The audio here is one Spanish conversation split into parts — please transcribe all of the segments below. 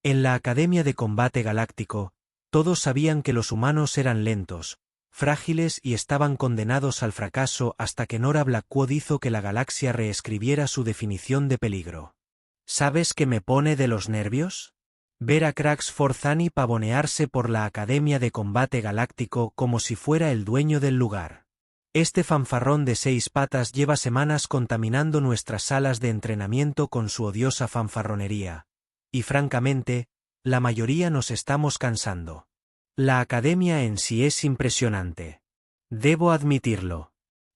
En la Academia de Combate Galáctico, todos sabían que los humanos eran lentos, frágiles y estaban condenados al fracaso hasta que Nora Blackwood hizo que la galaxia reescribiera su definición de peligro. ¿Sabes qué me pone de los nervios? Ver a Crax Forzani pavonearse por la Academia de Combate Galáctico como si fuera el dueño del lugar. Este fanfarrón de 6 patas lleva semanas contaminando nuestras salas de entrenamiento con su odiosa fanfarronería. Y francamente, la mayoría nos estamos cansando. La academia en sí es impresionante. Debo admitirlo.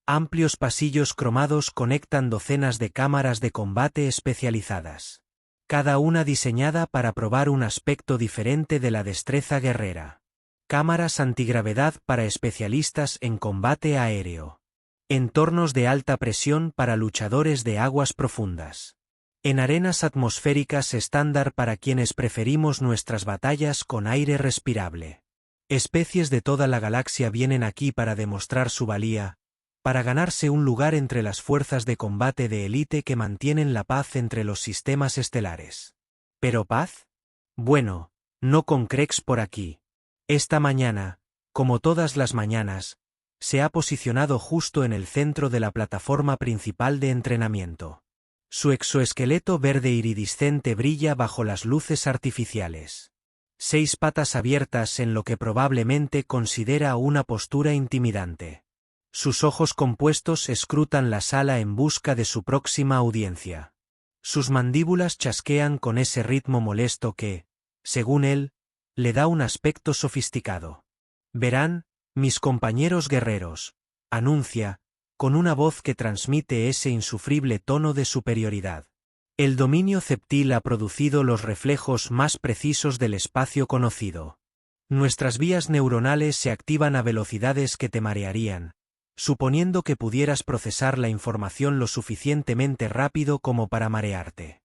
Amplios pasillos cromados conectan docenas de cámaras de combate especializadas. Cada una diseñada para probar un aspecto diferente de la destreza guerrera. Cámaras antigravedad para especialistas en combate aéreo. Entornos de alta presión para luchadores de aguas profundas. En arenas atmosféricas estándar para quienes preferimos nuestras batallas con aire respirable. Especies de toda la galaxia vienen aquí para demostrar su valía, para ganarse un lugar entre las fuerzas de combate de élite que mantienen la paz entre los sistemas estelares. ¿Pero paz? Bueno, no con Crex por aquí. Esta mañana, como todas las mañanas, se ha posicionado justo en el centro de la plataforma principal de entrenamiento. Su exoesqueleto verde iridiscente brilla bajo las luces artificiales. 6 patas abiertas en lo que probablemente considera una postura intimidante. Sus ojos compuestos escrutan la sala en busca de su próxima audiencia. Sus mandíbulas chasquean con ese ritmo molesto que, según él, le da un aspecto sofisticado. Verán, mis compañeros guerreros, anuncia, con una voz que transmite ese insufrible tono de superioridad. El dominio ceptil ha producido los reflejos más precisos del espacio conocido. Nuestras vías neuronales se activan a velocidades que te marearían, suponiendo que pudieras procesar la información lo suficientemente rápido como para marearte.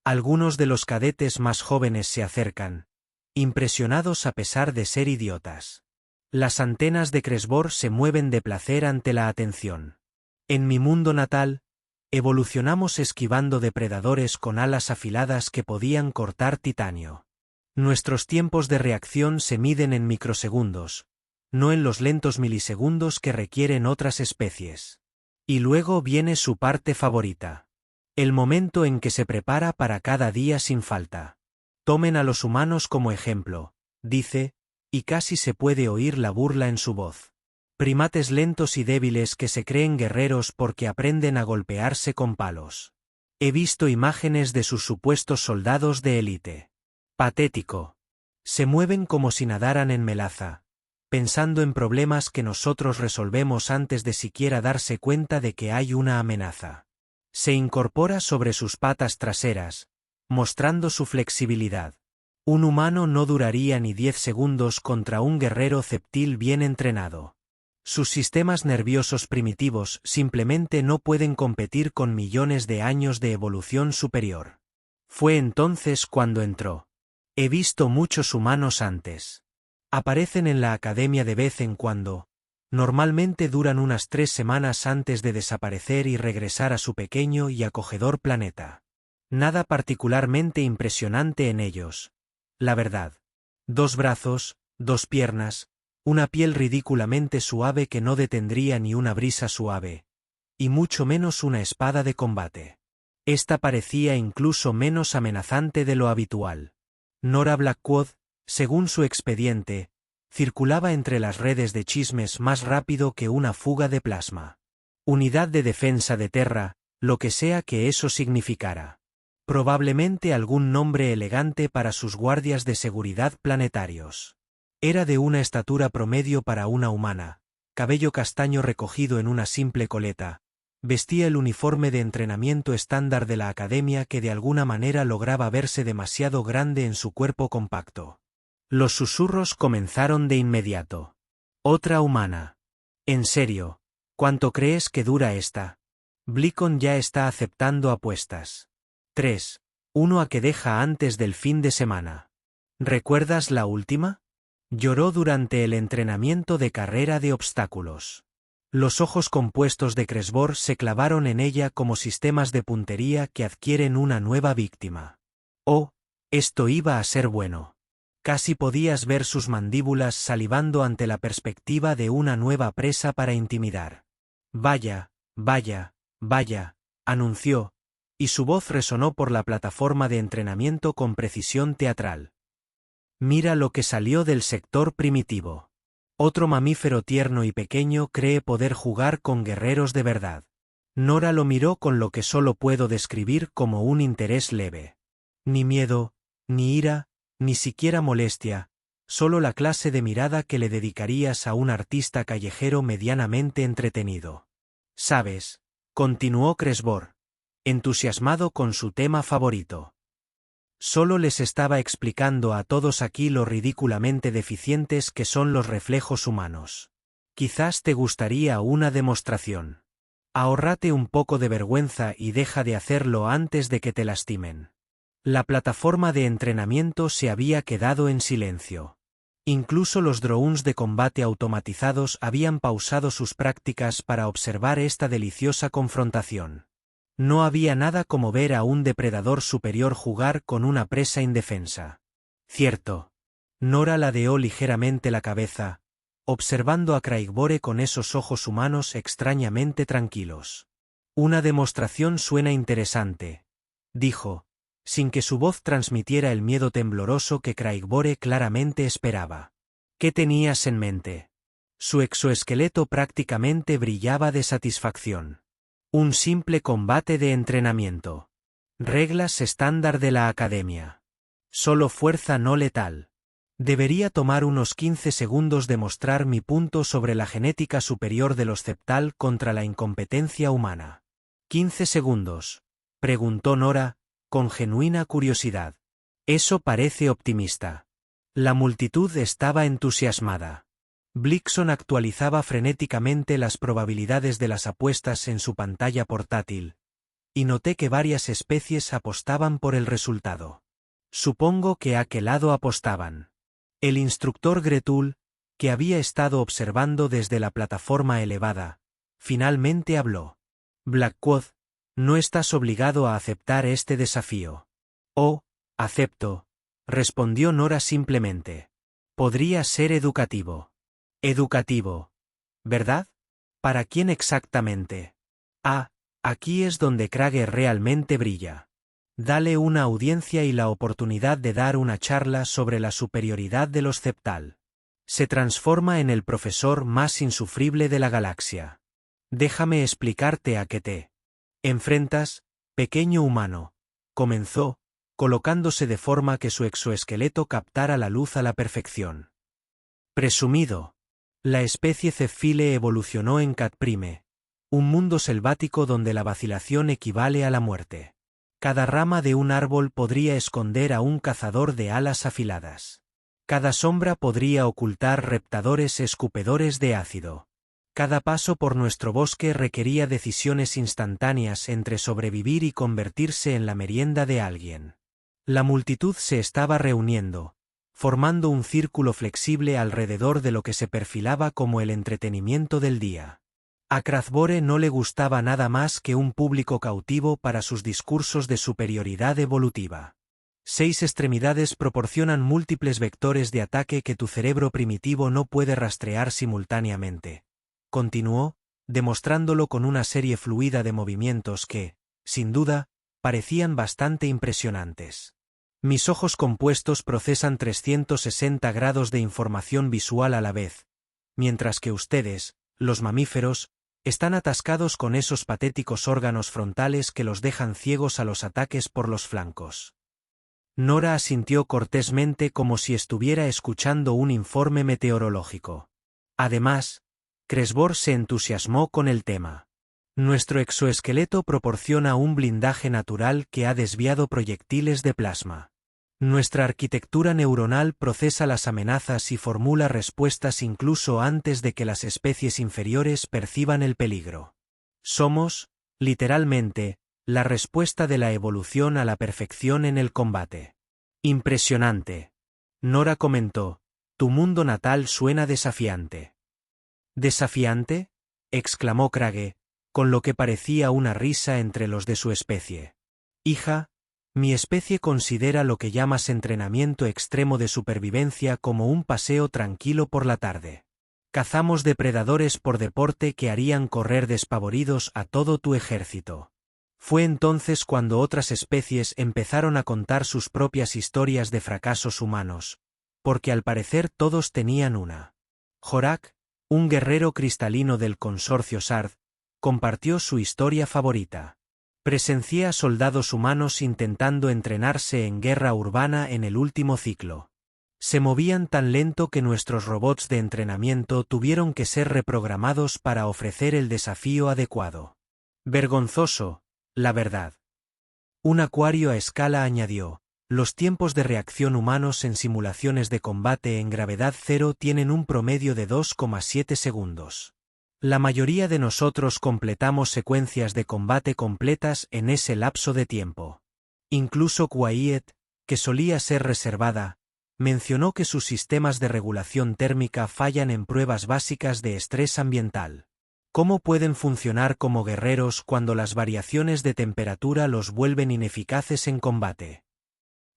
Algunos de los cadetes más jóvenes se acercan, impresionados a pesar de ser idiotas. Las antenas de Cresbor se mueven de placer ante la atención. En mi mundo natal, evolucionamos esquivando depredadores con alas afiladas que podían cortar titanio. Nuestros tiempos de reacción se miden en microsegundos, no en los lentos milisegundos que requieren otras especies. Y luego viene su parte favorita. El momento en que se prepara para cada día sin falta. Tomen a los humanos como ejemplo, dice, y casi se puede oír la burla en su voz. Primates lentos y débiles que se creen guerreros porque aprenden a golpearse con palos. He visto imágenes de sus supuestos soldados de élite. Patético. Se mueven como si nadaran en melaza, pensando en problemas que nosotros resolvemos antes de siquiera darse cuenta de que hay una amenaza. Se incorpora sobre sus patas traseras, mostrando su flexibilidad. Un humano no duraría ni 10 segundos contra un guerrero ceptil bien entrenado. Sus sistemas nerviosos primitivos simplemente no pueden competir con millones de años de evolución superior. Fue entonces cuando entró. He visto muchos humanos antes. Aparecen en la academia de vez en cuando. Normalmente duran unas 3 semanas antes de desaparecer y regresar a su pequeño y acogedor planeta. Nada particularmente impresionante en ellos. La verdad. 2 brazos, 2 piernas, una piel ridículamente suave que no detendría ni una brisa suave, y mucho menos una espada de combate. Esta parecía incluso menos amenazante de lo habitual. Nora Blackwood, según su expediente, circulaba entre las redes de chismes más rápido que una fuga de plasma. Unidad de defensa de Terra, lo que sea que eso significara. Probablemente algún nombre elegante para sus guardias de seguridad planetarios. Era de una estatura promedio para una humana, cabello castaño recogido en una simple coleta, vestía el uniforme de entrenamiento estándar de la academia que de alguna manera lograba verse demasiado grande en su cuerpo compacto. Los susurros comenzaron de inmediato. Otra humana. En serio, ¿cuánto crees que dura esta? Blicon ya está aceptando apuestas. 3. 1 a que deja antes del fin de semana. ¿Recuerdas la última? Lloró durante el entrenamiento de carrera de obstáculos. Los ojos compuestos de Cresbor se clavaron en ella como sistemas de puntería que adquieren una nueva víctima. Oh, Esto iba a ser bueno. Casi podías ver sus mandíbulas salivando ante la perspectiva de una nueva presa para intimidar. Vaya, vaya, vaya, anunció, y su voz resonó por la plataforma de entrenamiento con precisión teatral. Mira lo que salió del sector primitivo. Otro mamífero tierno y pequeño cree poder jugar con guerreros de verdad. Nora lo miró con lo que solo puedo describir como un interés leve. Ni miedo, ni ira, ni siquiera molestia, solo la clase de mirada que le dedicarías a un artista callejero medianamente entretenido. ¿Sabes?, continuó Cresbor, entusiasmado con su tema favorito. Solo les estaba explicando a todos aquí lo ridículamente deficientes que son los reflejos humanos. Quizás te gustaría una demostración. Ahórrate un poco de vergüenza y deja de hacerlo antes de que te lastimen. La plataforma de entrenamiento se había quedado en silencio. Incluso los drones de combate automatizados habían pausado sus prácticas para observar esta deliciosa confrontación. No había nada como ver a un depredador superior jugar con una presa indefensa. Cierto. Nora ladeó ligeramente la cabeza, observando a Craigbore con esos ojos humanos extrañamente tranquilos. Una demostración suena interesante, dijo, sin que su voz transmitiera el miedo tembloroso que Craigbore claramente esperaba. ¿Qué tenías en mente? Su exoesqueleto prácticamente brillaba de satisfacción. Un simple combate de entrenamiento. Reglas estándar de la academia. Solo fuerza no letal. Debería tomar unos 15 segundos demostrar mi punto sobre la genética superior de los Ceptal contra la incompetencia humana. ¿15 segundos?, preguntó Nora, con genuina curiosidad. Eso parece optimista. La multitud estaba entusiasmada. Blixon actualizaba frenéticamente las probabilidades de las apuestas en su pantalla portátil, y noté que varias especies apostaban por el resultado. Supongo que a qué lado apostaban. El instructor Gretul, que había estado observando desde la plataforma elevada, finalmente habló. Blackquoth, no estás obligado a aceptar este desafío. Oh, acepto, respondió Nora simplemente. Podría ser educativo. Educativo. ¿Verdad? ¿Para quién exactamente? Ah, aquí es donde Krage realmente brilla. Dale una audiencia y la oportunidad de dar una charla sobre la superioridad de los Ceptal. Se transforma en el profesor más insufrible de la galaxia. Déjame explicarte a qué te enfrentas, pequeño humano, comenzó, colocándose de forma que su exoesqueleto captara la luz a la perfección. Presumido. La especie Cephile evolucionó en Catprime, un mundo selvático donde la vacilación equivale a la muerte. Cada rama de un árbol podría esconder a un cazador de alas afiladas. Cada sombra podría ocultar reptadores escupedores de ácido. Cada paso por nuestro bosque requería decisiones instantáneas entre sobrevivir y convertirse en la merienda de alguien. La multitud se estaba reuniendo, formando un círculo flexible alrededor de lo que se perfilaba como el entretenimiento del día. A Crazbore no le gustaba nada más que un público cautivo para sus discursos de superioridad evolutiva. 6 extremidades proporcionan múltiples vectores de ataque que tu cerebro primitivo no puede rastrear simultáneamente. Continuó, demostrándolo con una serie fluida de movimientos que, sin duda, parecían bastante impresionantes. Mis ojos compuestos procesan 360 grados de información visual a la vez, mientras que ustedes, los mamíferos, están atascados con esos patéticos órganos frontales que los dejan ciegos a los ataques por los flancos. Nora asintió cortésmente como si estuviera escuchando un informe meteorológico. Además, Cresbor se entusiasmó con el tema. Nuestro exoesqueleto proporciona un blindaje natural que ha desviado proyectiles de plasma. Nuestra arquitectura neuronal procesa las amenazas y formula respuestas incluso antes de que las especies inferiores perciban el peligro. Somos, literalmente, la respuesta de la evolución a la perfección en el combate. Impresionante. Nora comentó, tu mundo natal suena desafiante. ¿Desafiante?, exclamó Krage, con lo que parecía una risa entre los de su especie. Hija, Mi especie considera lo que llamas entrenamiento extremo de supervivencia como un paseo tranquilo por la tarde. Cazamos depredadores por deporte que harían correr despavoridos a todo tu ejército. Fue entonces cuando otras especies empezaron a contar sus propias historias de fracasos humanos, porque al parecer todos tenían una. Jorak, un guerrero cristalino del consorcio Sard, compartió su historia favorita. Presencié a soldados humanos intentando entrenarse en guerra urbana en el último ciclo. Se movían tan lento que nuestros robots de entrenamiento tuvieron que ser reprogramados para ofrecer el desafío adecuado. Vergonzoso, la verdad. Un acuario a escala añadió: los tiempos de reacción humanos en simulaciones de combate en gravedad cero tienen un promedio de 2,7 segundos. La mayoría de nosotros completamos secuencias de combate completas en ese lapso de tiempo. Incluso Quiet, que solía ser reservada, mencionó que sus sistemas de regulación térmica fallan en pruebas básicas de estrés ambiental. ¿Cómo pueden funcionar como guerreros cuando las variaciones de temperatura los vuelven ineficaces en combate?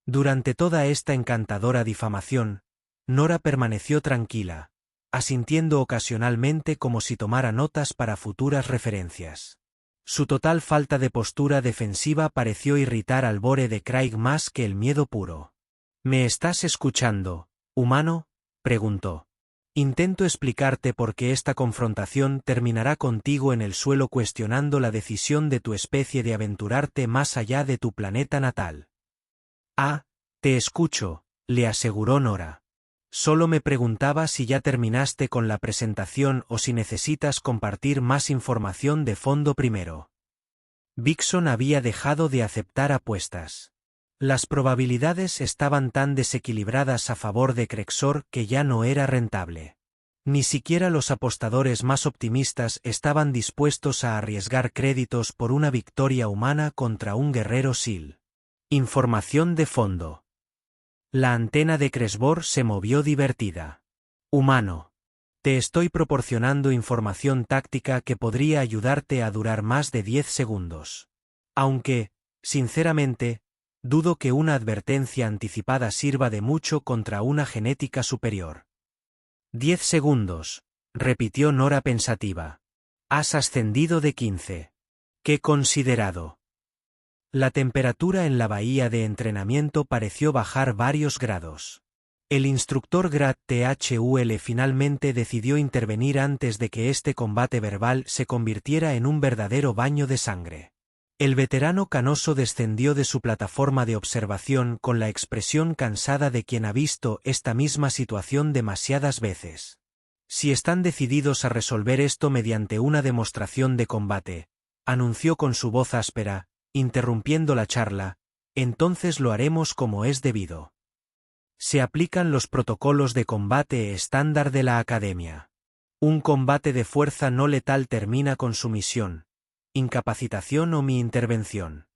Durante toda esta encantadora difamación, Nora permaneció tranquila, asintiendo ocasionalmente como si tomara notas para futuras referencias. Su total falta de postura defensiva pareció irritar al Bore de Craig más que el miedo puro. ¿Me estás escuchando, humano?, preguntó. Intento explicarte por qué esta confrontación terminará contigo en el suelo cuestionando la decisión de tu especie de aventurarte más allá de tu planeta natal. Ah, te escucho, le aseguró Nora. Solo me preguntaba si ya terminaste con la presentación o si necesitas compartir más información de fondo primero. Vixon había dejado de aceptar apuestas. Las probabilidades estaban tan desequilibradas a favor de Crexor que ya no era rentable. Ni siquiera los apostadores más optimistas estaban dispuestos a arriesgar créditos por una victoria humana contra un guerrero SEAL. Información de fondo. La antena de Cresbor se movió divertida. Humano. Te estoy proporcionando información táctica que podría ayudarte a durar más de 10 segundos. Aunque, sinceramente, dudo que una advertencia anticipada sirva de mucho contra una genética superior. 10 segundos, repitió Nora pensativa. Has ascendido de 15. ¡Qué considerado! La temperatura en la bahía de entrenamiento pareció bajar varios grados. El instructor Grad THUL finalmente decidió intervenir antes de que este combate verbal se convirtiera en un verdadero baño de sangre. El veterano canoso descendió de su plataforma de observación con la expresión cansada de quien ha visto esta misma situación demasiadas veces. Si están decididos a resolver esto mediante una demostración de combate, anunció con su voz áspera, interrumpiendo la charla, entonces lo haremos como es debido. Se aplican los protocolos de combate estándar de la Academia. Un combate de fuerza no letal termina con su misión, incapacitación o mi intervención.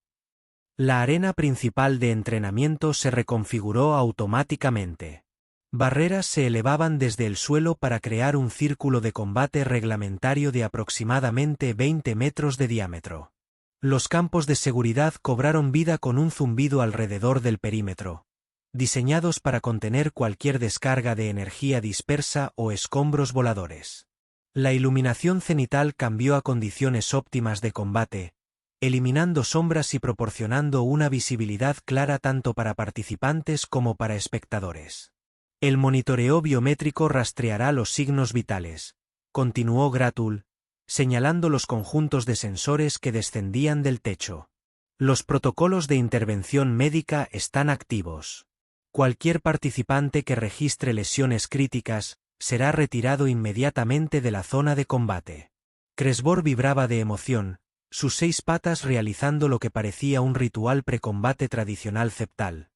La arena principal de entrenamiento se reconfiguró automáticamente. Barreras se elevaban desde el suelo para crear un círculo de combate reglamentario de aproximadamente 20 metros de diámetro. Los campos de seguridad cobraron vida con un zumbido alrededor del perímetro, diseñados para contener cualquier descarga de energía dispersa o escombros voladores. La iluminación cenital cambió a condiciones óptimas de combate, eliminando sombras y proporcionando una visibilidad clara tanto para participantes como para espectadores. El monitoreo biométrico rastreará los signos vitales, continuó Gratul, señalando los conjuntos de sensores que descendían del techo. Los protocolos de intervención médica están activos. Cualquier participante que registre lesiones críticas será retirado inmediatamente de la zona de combate. Cresbor vibraba de emoción, sus 6 patas realizando lo que parecía un ritual precombate tradicional ceptal.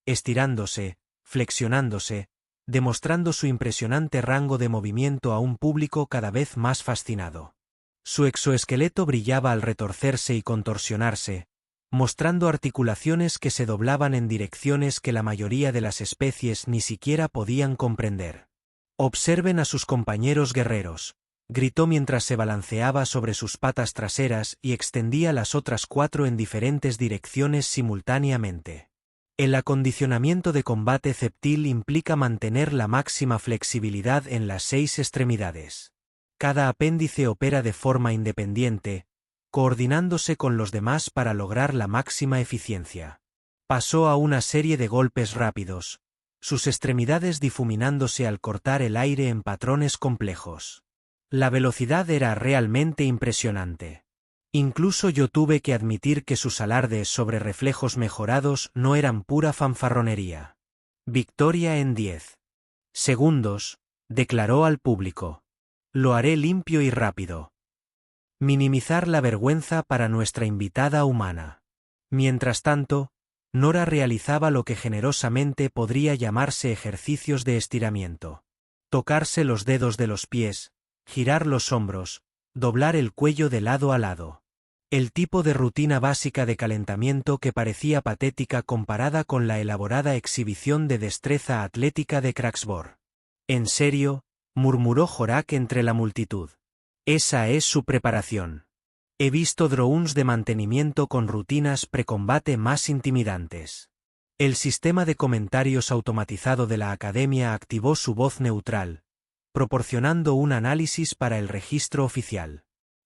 Estirándose, flexionándose, demostrando su impresionante rango de movimiento a un público cada vez más fascinado. Su exoesqueleto brillaba al retorcerse y contorsionarse, mostrando articulaciones que se doblaban en direcciones que la mayoría de las especies ni siquiera podían comprender. Observen a sus compañeros guerreros, gritó mientras se balanceaba sobre sus patas traseras y extendía las otras 4 en diferentes direcciones simultáneamente. El acondicionamiento de combate Ceptil implica mantener la máxima flexibilidad en las 6 extremidades. Cada apéndice opera de forma independiente, coordinándose con los demás para lograr la máxima eficiencia. Pasó a una serie de golpes rápidos, sus extremidades difuminándose al cortar el aire en patrones complejos. La velocidad era realmente impresionante. Incluso yo tuve que admitir que sus alardes sobre reflejos mejorados no eran pura fanfarronería. Victoria en 10 segundos, declaró al público. Lo haré limpio y rápido. Minimizar la vergüenza para nuestra invitada humana. Mientras tanto, Nora realizaba lo que generosamente podría llamarse ejercicios de estiramiento. Tocarse los dedos de los pies, girar los hombros, doblar el cuello de lado a lado. El tipo de rutina básica de calentamiento que parecía patética comparada con la elaborada exhibición de destreza atlética de Cracksbor. «¿En serio?», murmuró Jorak entre la multitud. «Esa es su preparación. He visto drones de mantenimiento con rutinas precombate más intimidantes». El sistema de comentarios automatizado de la academia activó su voz neutral, proporcionando un análisis para el registro oficial.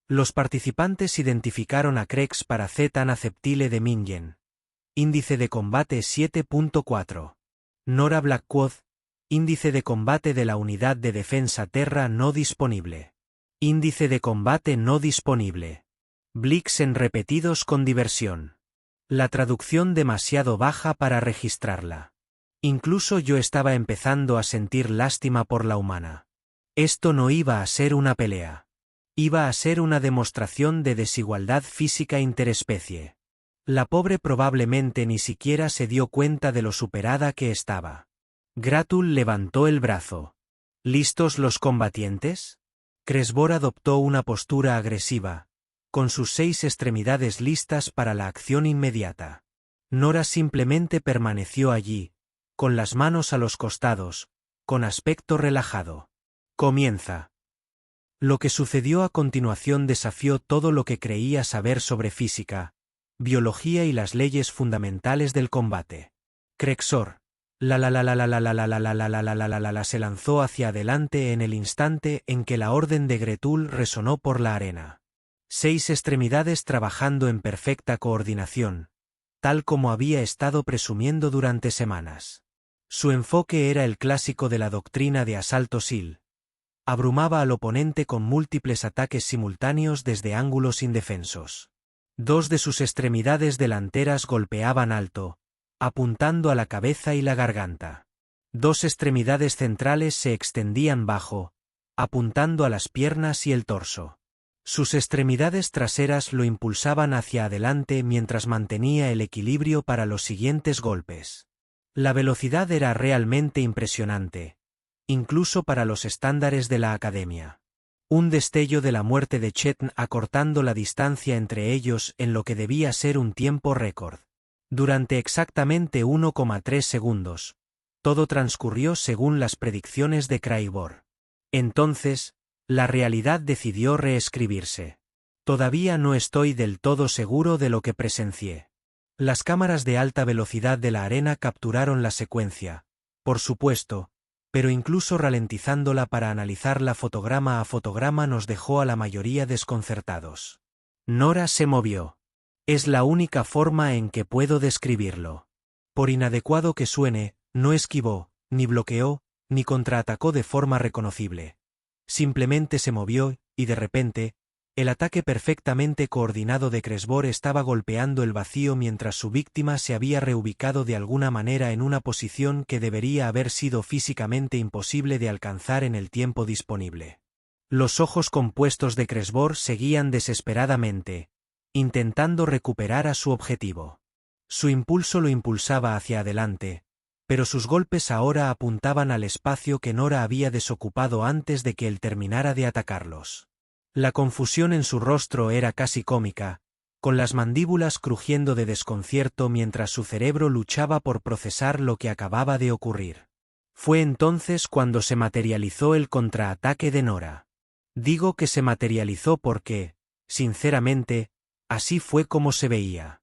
Los participantes identificaron a Krex para Zetana Ceptile de Mingen. Índice de combate 7.4. Nora Blackwood. Índice de combate de la unidad de defensa Terra no disponible. Índice de combate no disponible. Blix en repetidos con diversión. La traducción demasiado baja para registrarla. Incluso yo estaba empezando a sentir lástima por la humana. Esto no iba a ser una pelea. Iba a ser una demostración de desigualdad física interespecie. La pobre probablemente ni siquiera se dio cuenta de lo superada que estaba. Gratul levantó el brazo. ¿Listos los combatientes? Cresbor adoptó una postura agresiva, con sus 6 extremidades listas para la acción inmediata. Nora simplemente permaneció allí, con las manos a los costados, con aspecto relajado. Comienza. Lo que sucedió a continuación desafió todo lo que creía saber sobre física, biología y las leyes fundamentales del combate. Crexor, se lanzó hacia adelante en el instante en que la orden de Gretul resonó por la arena. 6 extremidades trabajando en perfecta coordinación, tal como había estado presumiendo durante semanas. Su enfoque era el clásico de la doctrina de asalto SEAL. Abrumaba al oponente con múltiples ataques simultáneos desde ángulos indefensos. 2 de sus extremidades delanteras golpeaban alto, apuntando a la cabeza y la garganta. 2 extremidades centrales se extendían bajo, apuntando a las piernas y el torso. Sus extremidades traseras lo impulsaban hacia adelante mientras mantenía el equilibrio para los siguientes golpes. La velocidad era realmente impresionante, incluso para los estándares de la academia. Un destello de la muerte de Chetn acortando la distancia entre ellos en lo que debía ser un tiempo récord. Durante exactamente 1,3 segundos, todo transcurrió según las predicciones de Craybor. Entonces, la realidad decidió reescribirse. Todavía no estoy del todo seguro de lo que presencié. Las cámaras de alta velocidad de la arena capturaron la secuencia, por supuesto, pero incluso ralentizándola para analizarla fotograma a fotograma nos dejó a la mayoría desconcertados. Nora se movió. Es la única forma en que puedo describirlo. Por inadecuado que suene, no esquivó, ni bloqueó, ni contraatacó de forma reconocible. Simplemente se movió, y de repente, el ataque perfectamente coordinado de Cresbor estaba golpeando el vacío mientras su víctima se había reubicado de alguna manera en una posición que debería haber sido físicamente imposible de alcanzar en el tiempo disponible. Los ojos compuestos de Cresbor seguían desesperadamente, intentando recuperar a su objetivo. Su impulso lo impulsaba hacia adelante, pero sus golpes ahora apuntaban al espacio que Nora había desocupado antes de que él terminara de atacarlos. La confusión en su rostro era casi cómica, con las mandíbulas crujiendo de desconcierto mientras su cerebro luchaba por procesar lo que acababa de ocurrir. Fue entonces cuando se materializó el contraataque de Nora. Digo que se materializó porque, sinceramente, así fue como se veía.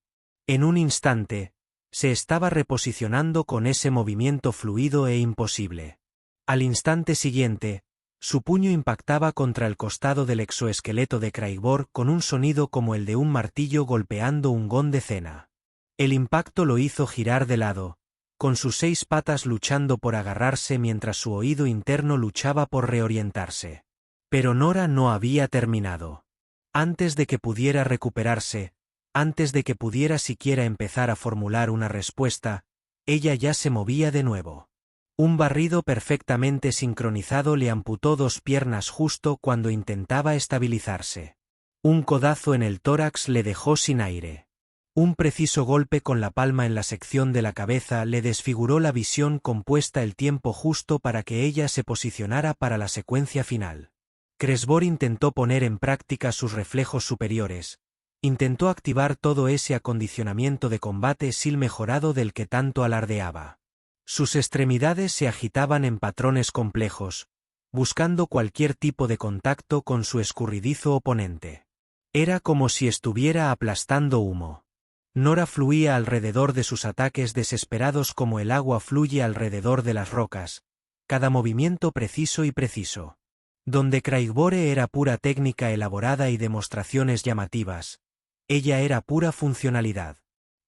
En un instante, se estaba reposicionando con ese movimiento fluido e imposible. Al instante siguiente, su puño impactaba contra el costado del exoesqueleto de Craigbor con un sonido como el de un martillo golpeando un gong de cena. El impacto lo hizo girar de lado, con sus 6 patas luchando por agarrarse mientras su oído interno luchaba por reorientarse. Pero Nora no había terminado. Antes de que pudiera recuperarse, antes de que pudiera siquiera empezar a formular una respuesta, ella ya se movía de nuevo. Un barrido perfectamente sincronizado le amputó 2 piernas justo cuando intentaba estabilizarse. Un codazo en el tórax le dejó sin aire. Un preciso golpe con la palma en la sección de la cabeza le desfiguró la visión compuesta el tiempo justo para que ella se posicionara para la secuencia final. Craigbor intentó poner en práctica sus reflejos superiores. Intentó activar todo ese acondicionamiento de combate SEAL mejorado del que tanto alardeaba. Sus extremidades se agitaban en patrones complejos, buscando cualquier tipo de contacto con su escurridizo oponente. Era como si estuviera aplastando humo. Nora fluía alrededor de sus ataques desesperados como el agua fluye alrededor de las rocas, cada movimiento preciso y preciso. Donde Craigbor era pura técnica elaborada y demostraciones llamativas, ella era pura funcionalidad.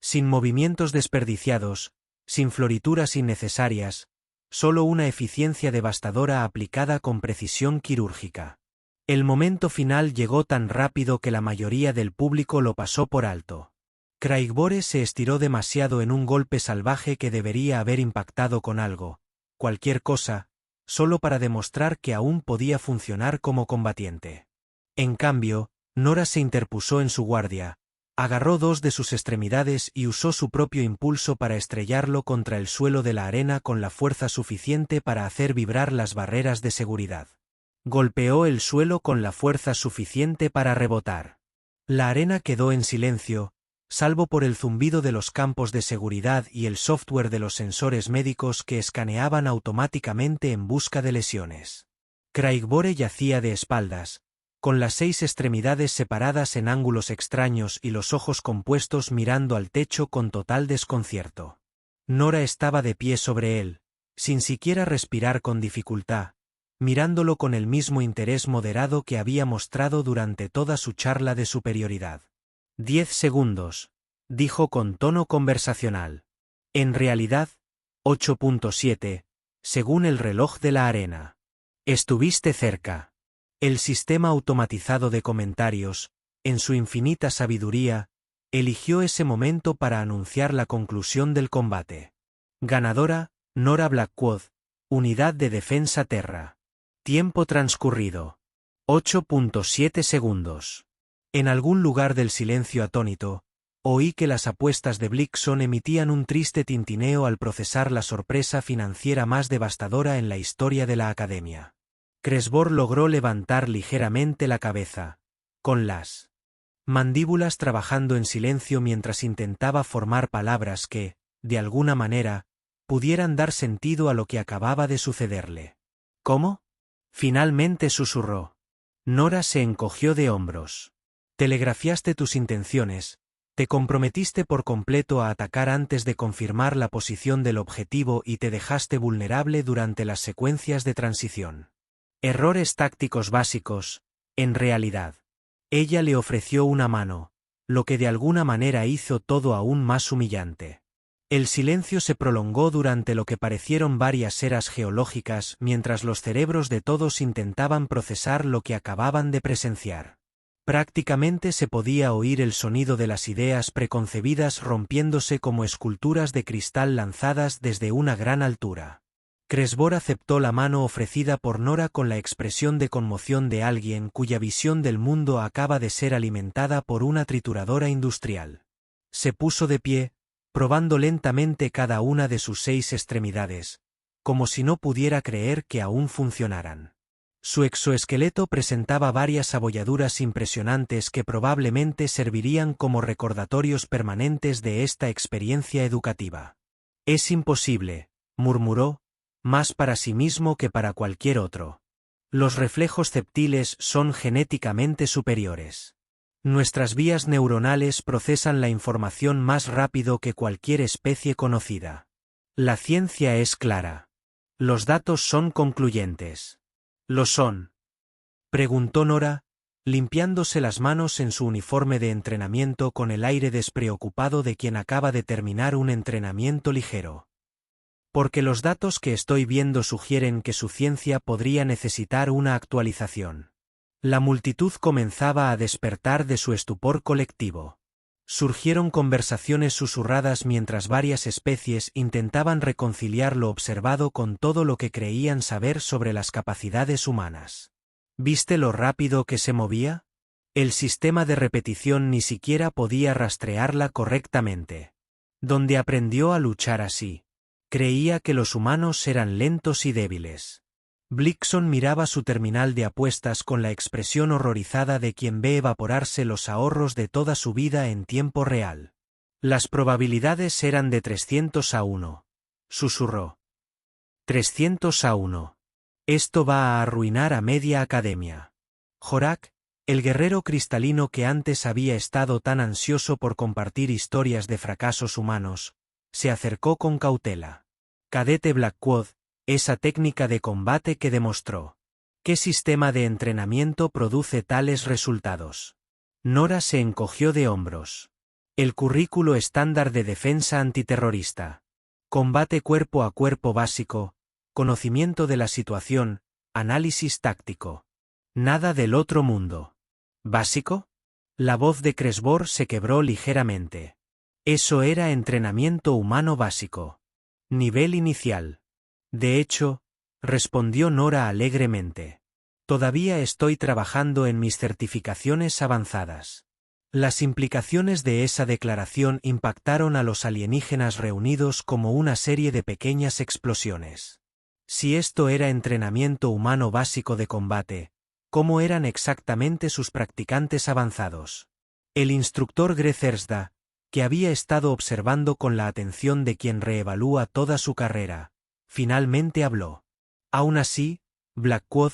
Sin movimientos desperdiciados, sin florituras innecesarias, solo una eficiencia devastadora aplicada con precisión quirúrgica. El momento final llegó tan rápido que la mayoría del público lo pasó por alto. Craigbor se estiró demasiado en un golpe salvaje que debería haber impactado con algo, cualquier cosa, solo para demostrar que aún podía funcionar como combatiente. En cambio, Nora se interpuso en su guardia, agarró 2 de sus extremidades y usó su propio impulso para estrellarlo contra el suelo de la arena con la fuerza suficiente para hacer vibrar las barreras de seguridad. Golpeó el suelo con la fuerza suficiente para rebotar. La arena quedó en silencio, salvo por el zumbido de los campos de seguridad y el software de los sensores médicos que escaneaban automáticamente en busca de lesiones. Craigbor yacía de espaldas, con las 6 extremidades separadas en ángulos extraños y los ojos compuestos mirando al techo con total desconcierto. Nora estaba de pie sobre él, sin siquiera respirar con dificultad, mirándolo con el mismo interés moderado que había mostrado durante toda su charla de superioridad. 10 segundos, dijo con tono conversacional. En realidad, 8.7, según el reloj de la arena. Estuviste cerca. El sistema automatizado de comentarios, en su infinita sabiduría, eligió ese momento para anunciar la conclusión del combate. Ganadora, Nora Blackwood, Unidad de Defensa Terra. Tiempo transcurrido. 8.7 segundos. En algún lugar del silencio atónito, oí que las apuestas de Blickson emitían un triste tintineo al procesar la sorpresa financiera más devastadora en la historia de la Academia. Craigbor logró levantar ligeramente la cabeza, con las mandíbulas trabajando en silencio mientras intentaba formar palabras que, de alguna manera, pudieran dar sentido a lo que acababa de sucederle. ¿Cómo? Finalmente susurró. Nora se encogió de hombros. Telegrafiaste tus intenciones, te comprometiste por completo a atacar antes de confirmar la posición del objetivo y te dejaste vulnerable durante las secuencias de transición. Errores tácticos básicos, en realidad. Ella le ofreció una mano, lo que de alguna manera hizo todo aún más humillante. El silencio se prolongó durante lo que parecieron varias eras geológicas mientras los cerebros de todos intentaban procesar lo que acababan de presenciar. Prácticamente se podía oír el sonido de las ideas preconcebidas rompiéndose como esculturas de cristal lanzadas desde una gran altura. Craigbor aceptó la mano ofrecida por Nora con la expresión de conmoción de alguien cuya visión del mundo acaba de ser alimentada por una trituradora industrial. Se puso de pie, probando lentamente cada una de sus 6 extremidades, como si no pudiera creer que aún funcionaran. Su exoesqueleto presentaba varias abolladuras impresionantes que probablemente servirían como recordatorios permanentes de esta experiencia educativa. Es imposible, murmuró, más para sí mismo que para cualquier otro. Los reflejos ceptiles son genéticamente superiores. Nuestras vías neuronales procesan la información más rápido que cualquier especie conocida. La ciencia es clara. Los datos son concluyentes. ¿Lo son?, preguntó Nora, limpiándose las manos en su uniforme de entrenamiento con el aire despreocupado de quien acaba de terminar un entrenamiento ligero. Porque los datos que estoy viendo sugieren que su ciencia podría necesitar una actualización. La multitud comenzaba a despertar de su estupor colectivo. Surgieron conversaciones susurradas mientras varias especies intentaban reconciliar lo observado con todo lo que creían saber sobre las capacidades humanas. ¿Viste lo rápido que se movía? El sistema de repetición ni siquiera podía rastrearla correctamente. ¿Dónde aprendió a luchar así? Creía que los humanos eran lentos y débiles. Blixon miraba su terminal de apuestas con la expresión horrorizada de quien ve evaporarse los ahorros de toda su vida en tiempo real. Las probabilidades eran de 300 a 1, susurró. 300 a 1. Esto va a arruinar a media academia. Jorak, el guerrero cristalino que antes había estado tan ansioso por compartir historias de fracasos humanos, se acercó con cautela. Cadete Blackwood, esa técnica de combate que demostró. ¿Qué sistema de entrenamiento produce tales resultados? Nora se encogió de hombros. El currículo estándar de defensa antiterrorista. Combate cuerpo a cuerpo básico, conocimiento de la situación, análisis táctico. Nada del otro mundo. ¿Básico? La voz de Cresbor se quebró ligeramente. Eso era entrenamiento humano básico. Nivel inicial. De hecho, respondió Nora alegremente. Todavía estoy trabajando en mis certificaciones avanzadas. Las implicaciones de esa declaración impactaron a los alienígenas reunidos como una serie de pequeñas explosiones. Si esto era entrenamiento humano básico de combate, ¿cómo eran exactamente sus practicantes avanzados? El instructor Grethersda, que había estado observando con la atención de quien reevalúa toda su carrera, finalmente habló. Aún así, Blackwood,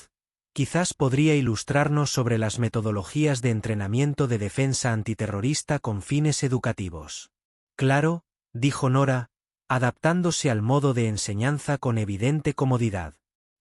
quizás podría ilustrarnos sobre las metodologías de entrenamiento de defensa antiterrorista con fines educativos. Claro, dijo Nora, adaptándose al modo de enseñanza con evidente comodidad.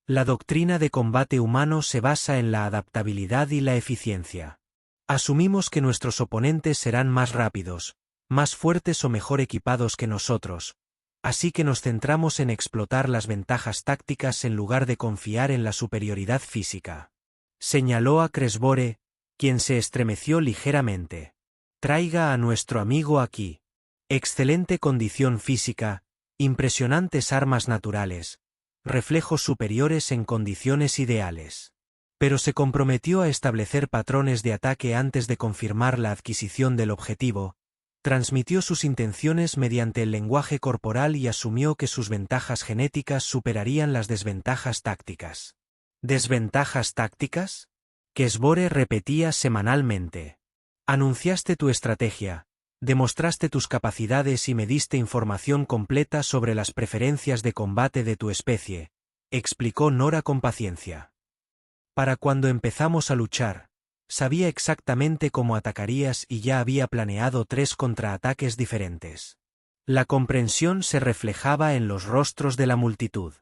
La doctrina de combate humano se basa en la adaptabilidad y la eficiencia. Asumimos que nuestros oponentes serán más rápidos, más fuertes o mejor equipados que nosotros, así que nos centramos en explotar las ventajas tácticas en lugar de confiar en la superioridad física. Señaló a Cresbore, quien se estremeció ligeramente. Traiga a nuestro amigo aquí. Excelente condición física, impresionantes armas naturales, reflejos superiores en condiciones ideales. Pero se comprometió a establecer patrones de ataque antes de confirmar la adquisición del objetivo. Transmitió sus intenciones mediante el lenguaje corporal y asumió que sus ventajas genéticas superarían las desventajas tácticas. ¿Desventajas tácticas? Cresbore repetía semanalmente. Anunciaste tu estrategia, demostraste tus capacidades y me diste información completa sobre las preferencias de combate de tu especie, explicó Nora con paciencia. Para cuando empezamos a luchar, sabía exactamente cómo atacarías y ya había planeado 3 contraataques diferentes. La comprensión se reflejaba en los rostros de la multitud.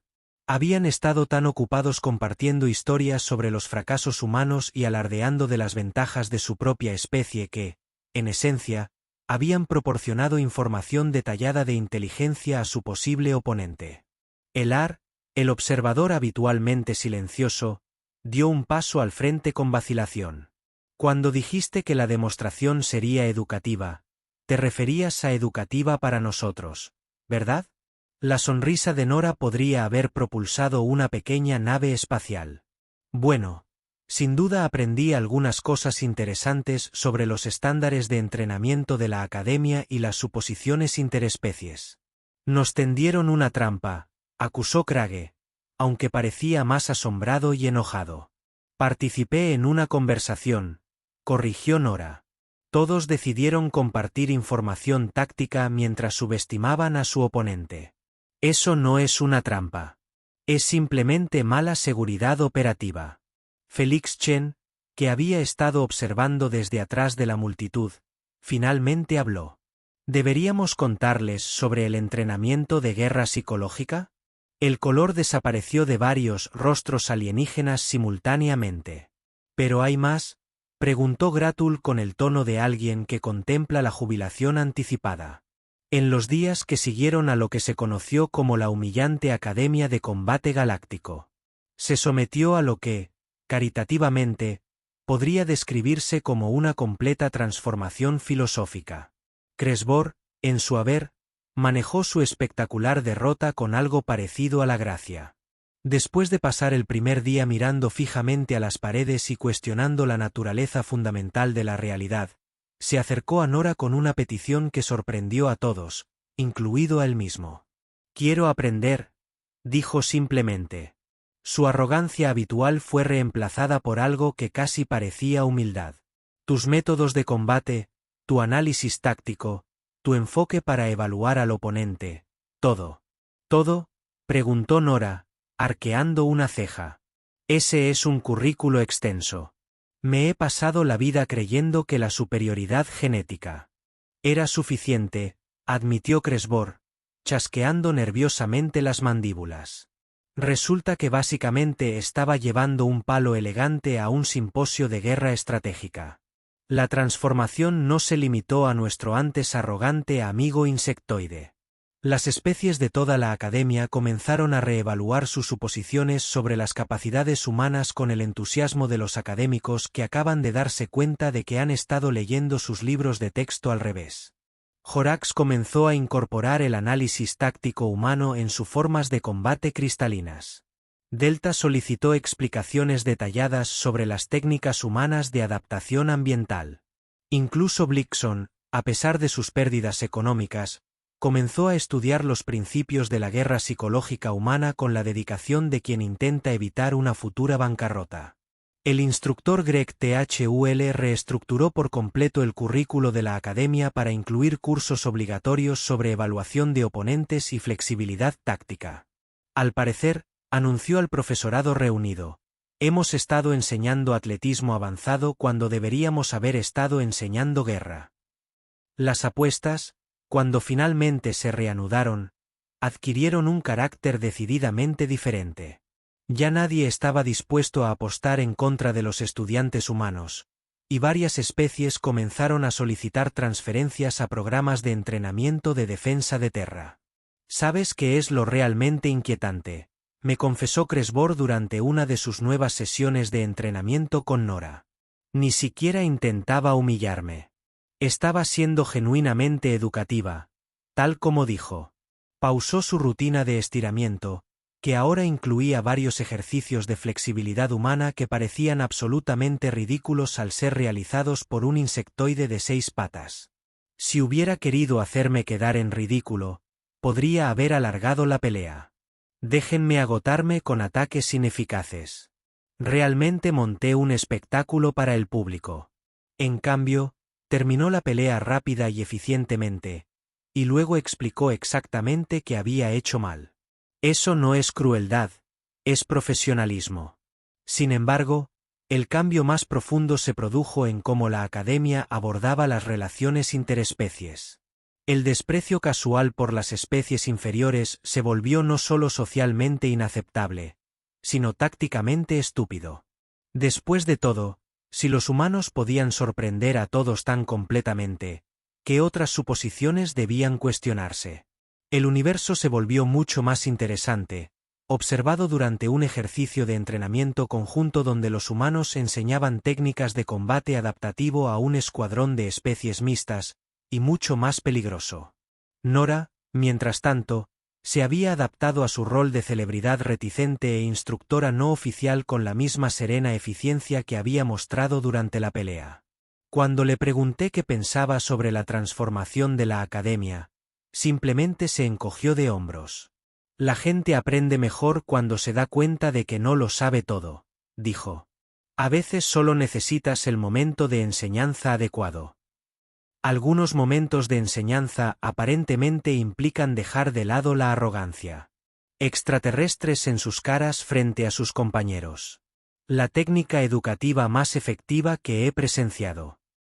Habían estado tan ocupados compartiendo historias sobre los fracasos humanos y alardeando de las ventajas de su propia especie que, en esencia, habían proporcionado información detallada de inteligencia a su posible oponente. Elar, el observador habitualmente silencioso, dio un paso al frente con vacilación. Cuando dijiste que la demostración sería educativa, te referías a educativa para nosotros, ¿verdad? La sonrisa de Nora podría haber propulsado una pequeña nave espacial. Bueno, sin duda aprendí algunas cosas interesantes sobre los estándares de entrenamiento de la Academia y las suposiciones interespecies. Nos tendieron una trampa, acusó Crage, aunque parecía más asombrado y enojado. Participé en una conversación, corrigió Nora. Todos decidieron compartir información táctica mientras subestimaban a su oponente. Eso no es una trampa. Es simplemente mala seguridad operativa. Felix Chen, que había estado observando desde atrás de la multitud, finalmente habló. ¿Deberíamos contarles sobre el entrenamiento de guerra psicológica? El color desapareció de varios rostros alienígenas simultáneamente. ¿Pero hay más?, preguntó Gratul con el tono de alguien que contempla la jubilación anticipada. En los días que siguieron a lo que se conoció como la humillante Academia de Combate Galáctico, se sometió a lo que, caritativamente, podría describirse como una completa transformación filosófica. Kresbor, en su haber, manejó su espectacular derrota con algo parecido a la gracia. Después de pasar el primer día mirando fijamente a las paredes y cuestionando la naturaleza fundamental de la realidad, se acercó a Nora con una petición que sorprendió a todos, incluido a él mismo. «Quiero aprender», dijo simplemente. Su arrogancia habitual fue reemplazada por algo que casi parecía humildad. «Tus métodos de combate, tu análisis táctico, tu enfoque para evaluar al oponente, todo». «¿Todo?», preguntó Nora, arqueando una ceja. «Ese es un currículo extenso. Me he pasado la vida creyendo que la superioridad genética era suficiente», admitió Kresbor, chasqueando nerviosamente las mandíbulas. Resulta que básicamente estaba llevando un palo elegante a un simposio de guerra estratégica. La transformación no se limitó a nuestro antes arrogante amigo insectoide. Las especies de toda la academia comenzaron a reevaluar sus suposiciones sobre las capacidades humanas con el entusiasmo de los académicos que acaban de darse cuenta de que han estado leyendo sus libros de texto al revés. Jorax comenzó a incorporar el análisis táctico humano en sus formas de combate cristalinas. Delta solicitó explicaciones detalladas sobre las técnicas humanas de adaptación ambiental. Incluso Blixon, a pesar de sus pérdidas económicas, comenzó a estudiar los principios de la guerra psicológica humana con la dedicación de quien intenta evitar una futura bancarrota. El instructor Greg Thul reestructuró por completo el currículo de la academia para incluir cursos obligatorios sobre evaluación de oponentes y flexibilidad táctica. Al parecer, anunció al profesorado reunido, hemos estado enseñando atletismo avanzado cuando deberíamos haber estado enseñando guerra. Las apuestas, cuando finalmente se reanudaron, adquirieron un carácter decididamente diferente. Ya nadie estaba dispuesto a apostar en contra de los estudiantes humanos, y varias especies comenzaron a solicitar transferencias a programas de entrenamiento de defensa de Terra. ¿Sabes qué es lo realmente inquietante?, me confesó Kresbor durante una de sus nuevas sesiones de entrenamiento con Nora. Ni siquiera intentaba humillarme. Estaba siendo genuinamente educativa, tal como dijo. Pausó su rutina de estiramiento, que ahora incluía varios ejercicios de flexibilidad humana que parecían absolutamente ridículos al ser realizados por un insectoide de 6 patas. Si hubiera querido hacerme quedar en ridículo, podría haber alargado la pelea. Déjenme agotarme con ataques ineficaces. Realmente monté un espectáculo para el público. En cambio, terminó la pelea rápida y eficientemente, y luego explicó exactamente qué había hecho mal. Eso no es crueldad, es profesionalismo. Sin embargo, el cambio más profundo se produjo en cómo la academia abordaba las relaciones interespecies. El desprecio casual por las especies inferiores se volvió no solo socialmente inaceptable, sino tácticamente estúpido. Después de todo, si los humanos podían sorprender a todos tan completamente, ¿qué otras suposiciones debían cuestionarse? El universo se volvió mucho más interesante, observado durante un ejercicio de entrenamiento conjunto donde los humanos enseñaban técnicas de combate adaptativo a un escuadrón de especies mixtas, y mucho más peligroso. Nora, mientras tanto, se había adaptado a su rol de celebridad reticente e instructora no oficial con la misma serena eficiencia que había mostrado durante la pelea. Cuando le pregunté qué pensaba sobre la transformación de la academia, simplemente se encogió de hombros. La gente aprende mejor cuando se da cuenta de que no lo sabe todo, dijo. A veces solo necesitas el momento de enseñanza adecuado. Algunos momentos de enseñanza aparentemente implican dejar de lado la arrogancia. Extraterrestres en sus caras frente a sus compañeros. La técnica educativa más efectiva que he presenciado.